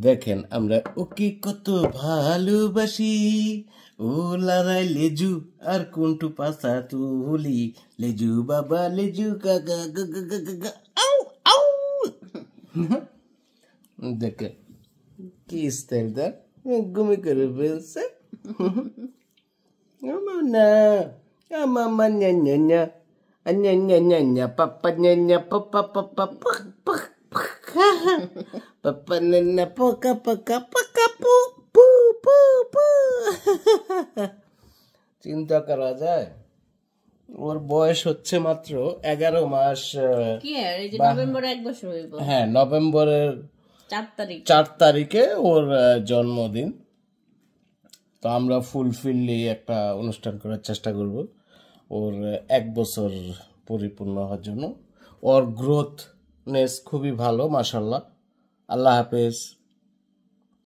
দেখেন আমরা ওকে কত ভালোবাসি, ও লড়াই লেজু আর কুন্টু পাশা তুলি, লেজু বাবা লেজু গাগা গাগা গাগা গা, আউ আউ। দেখে কি স্টাইল তার, ঘুমি করে ফেলছে। না মামা nya nya nya nya nya nya nya papa nya nya papa papa pak pak papa nya paka paka paka pu pu pu pu। চিন্তা করা যায়, ওর বয়স হচ্ছে মাত্র 11 মাস। কি আর এই যে নভেম্বরে 1 বছর হইব। হ্যাঁ, নভেম্বরের 4 তারিখে ওর জন্মদিন। তো আমরা ফুলফিললি একটা অনুষ্ঠান করার চেষ্টা করব ওর 1 বছর পরিপূর্ণ হওয়ার জন্য। ওর গ্রোথনেস খুবই ভালো, মাশাআল্লাহ। আল্লাহ হাফেজ।